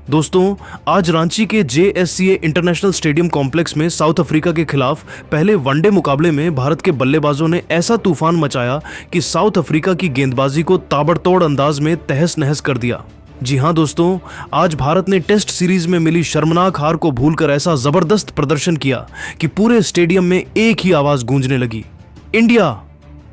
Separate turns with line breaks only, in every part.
दोस्तों, आज रांची के JSCA इंटरनेशनल स्टेडियम कॉम्प्लेक्स में साउथ अफ्रीका के खिलाफ पहले वनडे मुकाबले में भारत के बल्लेबाजों ने ऐसा तूफान मचाया कि साउथ अफ्रीका की गेंदबाजी को ताबड़तोड़ अंदाज में तहस नहस कर दिया। जी हां दोस्तों, आज भारत ने टेस्ट सीरीज में मिली शर्मनाक हार को भूलकर ऐसा जबरदस्त प्रदर्शन किया कि पूरे स्टेडियम में एक ही आवाज गूंजने लगी, इंडिया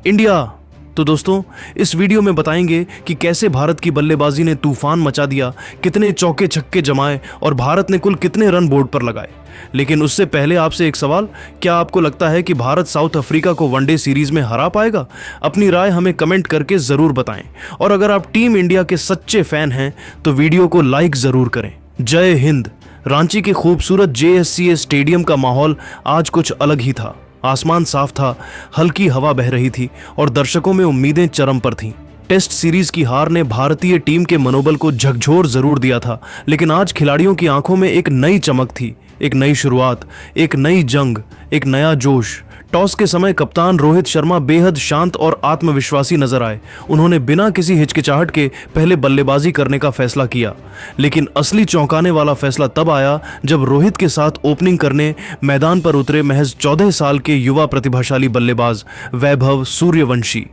इंडिया। तो दोस्तों, इस वीडियो में बताएंगे कि कैसे भारत की बल्लेबाजी ने तूफान मचा दिया, कितने चौके छक्के जमाए और भारत ने कुल कितने रन बोर्ड पर लगाए। लेकिन उससे पहले आपसे एक सवाल, क्या आपको लगता है कि भारत साउथ अफ्रीका को वनडे सीरीज में हरा पाएगा? अपनी राय हमें कमेंट करके जरूर बताएं और अगर आप टीम इंडिया के सच्चे फैन हैं तो वीडियो को लाइक जरूर करें। जय हिंद। रांची के खूबसूरत JSCA स्टेडियम का माहौल आज कुछ अलग ही था। आसमान साफ था, हल्की हवा बह रही थी और दर्शकों में उम्मीदें चरम पर थीं। टेस्ट सीरीज की हार ने भारतीय टीम के मनोबल को झकझोर जरूर दिया था, लेकिन आज खिलाड़ियों की आंखों में एक नई चमक थी, एक नई शुरुआत, एक नई जंग, एक नया जोश। टॉस के समय कप्तान रोहित शर्मा बेहद शांत और आत्मविश्वासी नजर आए। उन्होंने बिना किसी हिचकिचाहट के पहले बल्लेबाजी करने का फैसला किया, लेकिन असली चौंकाने वाला फैसला तब आया जब रोहित के साथ ओपनिंग करने मैदान पर उतरे महज 14 साल के युवा प्रतिभाशाली बल्लेबाज वैभव सूर्यवंशी।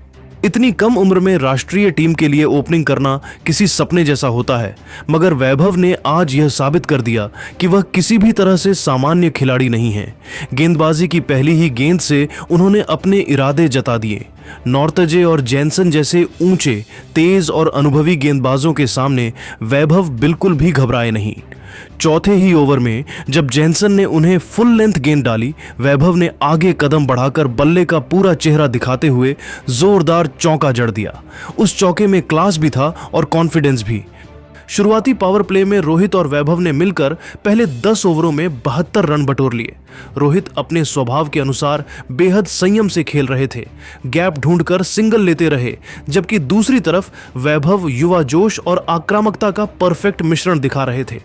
इतनी कम उम्र में राष्ट्रीय टीम के लिए ओपनिंग करना किसी सपने जैसा होता है, मगर वैभव ने आज यह साबित कर दिया कि वह किसी भी तरह से सामान्य खिलाड़ी नहीं है। गेंदबाजी की पहली ही गेंद से उन्होंने अपने इरादे जता दिए। नॉर्थजे और जैनसन जैसे ऊंचे, तेज और अनुभवी गेंदबाजों के सामने वैभव बिल्कुल भी घबराए नहीं। चौथे ही ओवर में जब जैनसन ने उन्हें फुल लेंथ गेंद डाली, वैभव ने आगे कदम बढ़ाकर बल्ले का पूरा चेहरा दिखाते हुए जोरदार चौका जड़ दिया। उस चौके में क्लास भी था और कॉन्फिडेंस भी। शुरुआती पावर प्ले में रोहित और वैभव ने मिलकर पहले 10 ओवरों में 72 रन बटोर लिए। रोहित अपने स्वभाव के अनुसार बेहद संयम से खेल रहे थे, गैप ढूंढकर सिंगल लेते रहे, जबकि दूसरी तरफ वैभव युवा जोश और आक्रामकता का परफेक्ट मिश्रण दिखा रहे थे।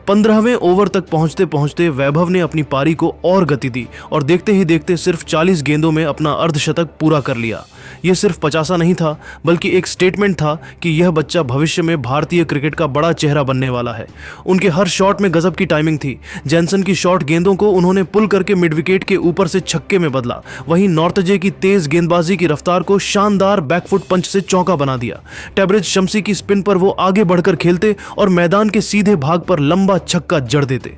15वें ओवर तक पहुंचते पहुंचते वैभव ने अपनी पारी को और गति दी और देखते ही देखते सिर्फ 40 गेंदों में अपना अर्धशतक पूरा कर लिया। यह सिर्फ 50 नहीं था, बल्कि एक स्टेटमेंट था कि यह बच्चा भविष्य में भारतीय क्रिकेट का बड़ा चेहरा बनने वाला है। उनके हर शॉट में गजब की टाइमिंग थी। जैनसन की शॉट गेंदों को उन्होंने पुल करके मिड विकेट के ऊपर से छक्के में बदला। वहीं नॉर्थजे की तेज गेंदबाजी की रफ्तार को शानदार बैकफुट पंच से चौका बना दिया। टेबरिज शम्सी की स्पिन पर वो आगे बढ़कर खेलते और मैदान के सीधे भाग पर लंबा छक्का जड़ देते।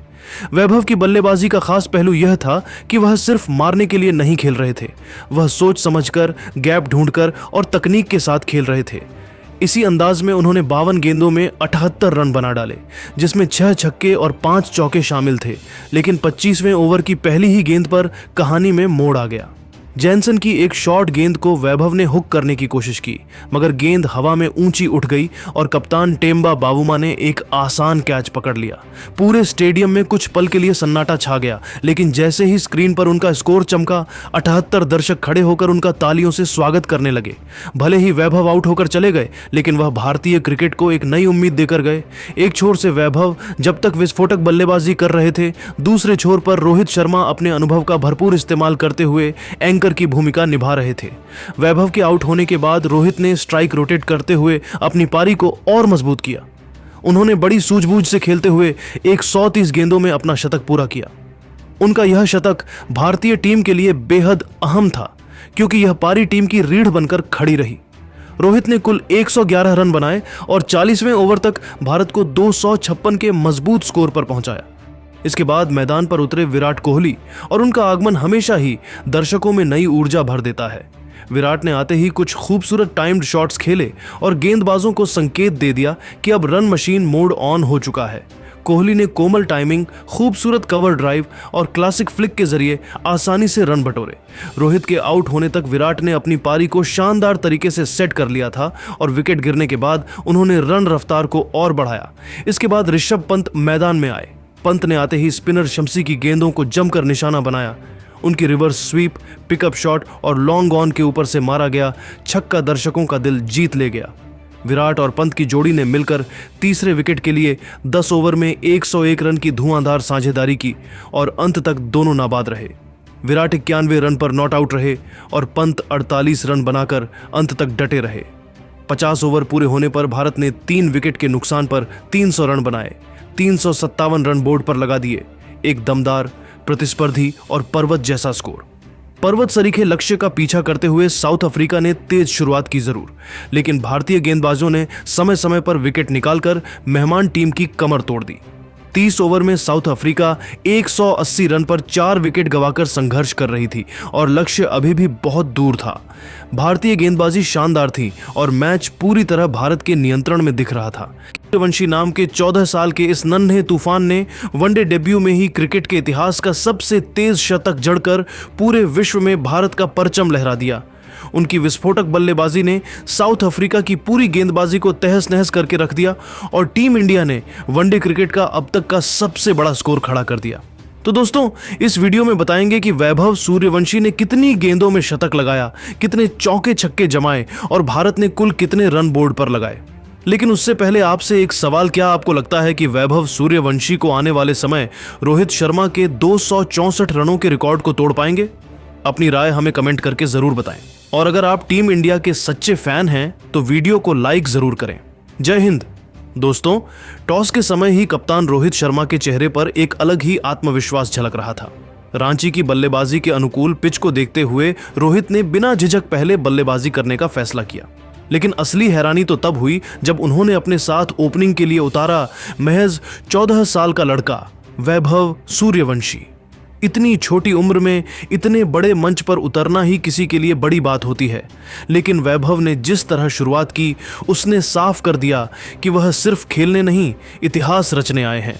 वैभव की बल्लेबाजी का खास पहलू यह था कि वह सिर्फ मारने के लिए नहीं खेल रहे थे, वह सोच समझकर, गैप ढूंढकर और तकनीक के साथ खेल रहे थे। इसी अंदाज में उन्होंने 52 गेंदों में 78 रन बना डाले, जिसमें 6 छक्के और 5 चौके शामिल थे। लेकिन 25वें ओवर की पहली ही गेंद पर कहानी में मोड़ आ गया। जैनसन की एक शॉर्ट गेंद को वैभव ने हुक करने की कोशिश की, मगर गेंद हवा में ऊंची उठ गई और कप्तान टेम्बा बावुमा ने एक आसान कैच पकड़ लिया। पूरे स्टेडियम में कुछ पल के लिए सन्नाटा छा गया, लेकिन जैसे ही स्क्रीन पर उनका स्कोर चमका, 78 दर्शक खड़े होकर उनका तालियों से स्वागत करने लगे। भले ही वैभव आउट होकर चले गए, लेकिन वह भारतीय क्रिकेट को एक नई उम्मीद देकर गए। एक छोर से वैभव जब तक विस्फोटक बल्लेबाजी कर रहे थे, दूसरे छोर पर रोहित शर्मा अपने अनुभव का भरपूर इस्तेमाल करते हुए एंकर की भूमिका निभा रहे थे। वैभव के आउट होने के बाद रोहित ने स्ट्राइक रोटेट करते हुए अपनी पारी को और मजबूत किया। उन्होंने बड़ी सूझबूझ से खेलते हुए 130 गेंदों में अपना शतक पूरा किया। उनका यह शतक भारतीय टीम के लिए बेहद अहम था, क्योंकि यह पारी टीम की रीढ़ बनकर खड़ी रही। रोहित ने कुल 111 रन बनाए और 40वें ओवर तक भारत को 256 के मजबूत स्कोर पर पहुंचाया। इसके बाद मैदान पर उतरे विराट कोहली और उनका आगमन हमेशा ही दर्शकों में नई ऊर्जा भर देता है। विराट ने आते ही कुछ खूबसूरत टाइम्ड शॉट्स खेले और गेंदबाजों को संकेत दे दिया कि अब रन मशीन मोड ऑन हो चुका है। कोहली ने कोमल टाइमिंग, खूबसूरत कवर ड्राइव और क्लासिक फ्लिक के जरिए आसानी से रन बटोरे। रोहित के आउट होने तक विराट ने अपनी पारी को शानदार तरीके से सेट कर लिया था और विकेट गिरने के बाद उन्होंने रन रफ्तार को और बढ़ाया। इसके बाद ऋषभ पंत मैदान में आए। पंत ने आते ही स्पिनर शम्सी की गेंदों को जमकर निशाना बनाया। उनकी रिवर्स स्वीप, पिकअप शॉट और लॉन्ग ऑन के ऊपर से मारा गया छक्का दर्शकों का दिल जीत ले गया। विराट और पंत की जोड़ी ने मिलकर तीसरे विकेट के लिए 10 ओवर में 101 रन की धुआंधार साझेदारी की और अंत तक दोनों नाबाद रहे। विराट 91 रन पर नॉट आउट रहे और पंत 48 रन बनाकर अंत तक डटे रहे। 50 ओवर पूरे होने पर भारत ने 3 विकेट के नुकसान पर 300 रन बनाए। 357 रन बोर्ड पर लगा दिए। एक दमदार, प्रतिस्पर्धी और पर्वत जैसा स्कोर। पर्वत सरीखे लक्ष्य का पीछा करते हुए साउथ अफ्रीका ने तेज शुरुआत की जरूर, लेकिन भारतीय गेंदबाजों ने समय समय पर विकेट निकालकर मेहमान टीम की कमर तोड़ दी। 30 ओवर में साउथ अफ्रीका 180 रन पर 4 विकेट गंवाकर संघर्ष कर रही थी और लक्ष्य अभी भी बहुत दूर था। भारतीय गेंदबाजी शानदार थी और मैच पूरी तरह भारत के नियंत्रण में दिख रहा था। सूर्यवंशी नाम के 14 साल के इस नन्हे तूफान ने वनडे डेब्यू में ही क्रिकेट के इतिहास का सबसे तेज शतक जड़कर पूरे विश्व में भारत का परचम लहरा दिया। उनकी विस्फोटक बल्लेबाजी ने साउथ अफ्रीका की पूरी गेंदबाजी को तहस नहस करके रख दिया और टीम इंडिया ने वनडे क्रिकेट का अब तक का सबसे बड़ा स्कोर खड़ा कर दिया। तो दोस्तों, इस वीडियो में बताएंगे कि वैभव सूर्यवंशी ने कितनी गेंदों में शतक लगाया, कितने चौके छक्के जमाए और भारत ने कुल कितने रन बोर्ड पर लगाए। लेकिन उससे पहले आपसे एक सवाल, क्या आपको लगता है कि वैभव सूर्यवंशी को आने वाले समय रोहित शर्मा के 264 रनों के रिकॉर्ड को तोड़ पाएंगे? अपनी राय हमें कमेंट करके जरूर बताएं। और अगर आप टीम इंडिया के सच्चे फैन हैं तो वीडियो को लाइक जरूर करें। जय हिंद। दोस्तों, टॉस के समय ही कप्तान रोहित शर्मा के चेहरे पर एक अलग ही आत्मविश्वास झलक रहा था। रांची की बल्लेबाजी के अनुकूल पिच को देखते हुए रोहित ने बिना झिझक पहले बल्लेबाजी करने का फैसला किया। लेकिन असली हैरानी तो तब हुई जब उन्होंने अपने साथ ओपनिंग के लिए उतारा महज 14 साल का लड़का वैभव सूर्यवंशी। इतनी छोटी उम्र में इतने बड़े मंच पर उतरना ही किसी के लिए बड़ी बात होती है, लेकिन वैभव ने जिस तरह शुरुआत की उसने साफ कर दिया कि वह सिर्फ खेलने नहीं, इतिहास रचने आए हैं।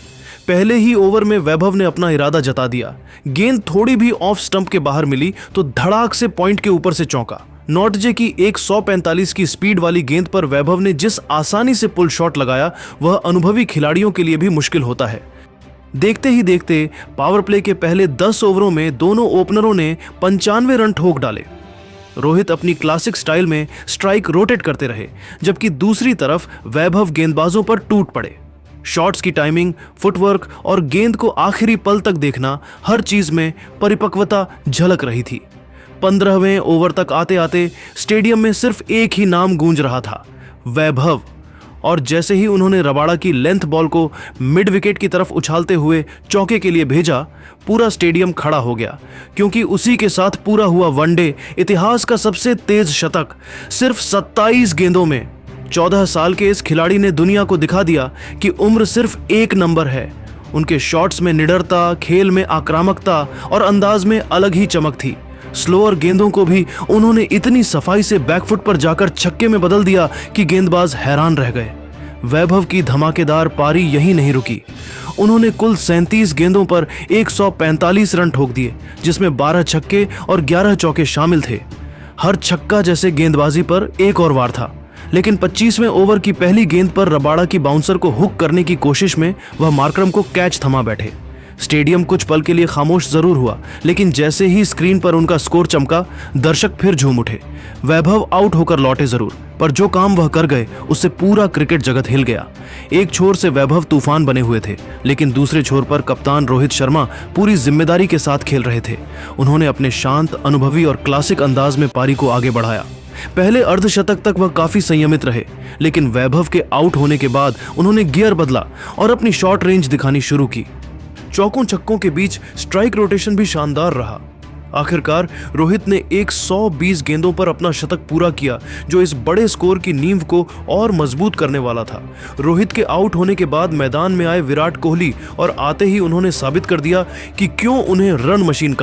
पहले ही ओवर में वैभव ने अपना इरादा जता दिया। गेंद थोड़ी भी ऑफ स्टंप के बाहर मिली तो धड़ाक से पॉइंट के ऊपर से चौका। नॉटजे की 145 की स्पीड वाली गेंद पर वैभव ने जिस आसानी से पुल शॉट लगाया वह अनुभवी खिलाड़ियों के लिए भी मुश्किल होता है। देखते ही देखते पावर प्ले के पहले 10 ओवरों में दोनों ओपनरों ने 95 रन ठोक डाले। रोहित अपनी क्लासिक स्टाइल में स्ट्राइक रोटेट करते रहे, जबकि दूसरी तरफ वैभव गेंदबाजों पर टूट पड़े। शॉट्स की टाइमिंग, फुटवर्क और गेंद को आखिरी पल तक देखना, हर चीज में परिपक्वता झलक रही थी। 15वें ओवर तक आते आते स्टेडियम में सिर्फ एक ही नाम गूंज रहा था, वैभव। और जैसे ही उन्होंने रबाड़ा की लेंथ बॉल को मिड विकेट की तरफ उछालते हुए चौके के लिए भेजा, पूरा स्टेडियम खड़ा हो गया, क्योंकि उसी के साथ पूरा हुआ वनडे इतिहास का सबसे तेज शतक। सिर्फ 27 गेंदों में 14 साल के इस खिलाड़ी ने दुनिया को दिखा दिया कि उम्र सिर्फ एक नंबर है। उनके शॉट्स में निडरता, खेल में आक्रामकता और अंदाज में अलग ही चमक थी। स्लोअर गेंदों को भी उन्होंने इतनी सफाई से बैकफुट पर जाकर छक्के में बदल दिया कि गेंदबाज हैरान रह गए। वैभव की धमाकेदार पारी यहीं नहीं रुकी। उन्होंने कुल 37 गेंदों पर 145 रन ठोक दिए, जिसमें 12 छक्के और 11 चौके शामिल थे। हर छक्का जैसे गेंदबाजी पर एक और वार था, लेकिन 25वें ओवर की पहली गेंद पर रबाड़ा की बाउंसर को हुक करने की कोशिश में वह मार्करम को कैच थमा बैठे। स्टेडियम कुछ पल के लिए खामोश जरूर हुआ, लेकिन जैसे ही स्क्रीन पर उनका स्कोर चमका, दर्शक फिर झूम उठे। वैभव आउट होकर लौटे जरूर, पर जो काम वह कर गए उससे पूरा क्रिकेट जगत हिल गया। एक छोर से वैभव तूफान बने हुए थे, लेकिन दूसरे छोर पर कप्तान रोहित शर्मा पूरी जिम्मेदारी के साथ खेल रहे थे। उन्होंने अपने शांत, अनुभवी और क्लासिक अंदाज में पारी को आगे बढ़ाया। पहले अर्धशतक तक वह काफी संयमित रहे, लेकिन वैभव के आउट होने के बाद उन्होंने गियर बदला और अपनी शॉर्ट रेंज दिखानी शुरू की। चौकों छक्कों के बीच स्ट्राइक रोटेशन भी शानदार रहा। आखिरकार रोहित ने 120 गेंदों पर अपना शतक पूरा किया, जो इस बड़े स्कोर की नींव को और मजबूत करने वाला था। रोहित के आउट होने के बाद मैदान में आए विराट कोहली और आते ही उन्होंने साबित कर दिया कि क्यों उन्हें रन मशीन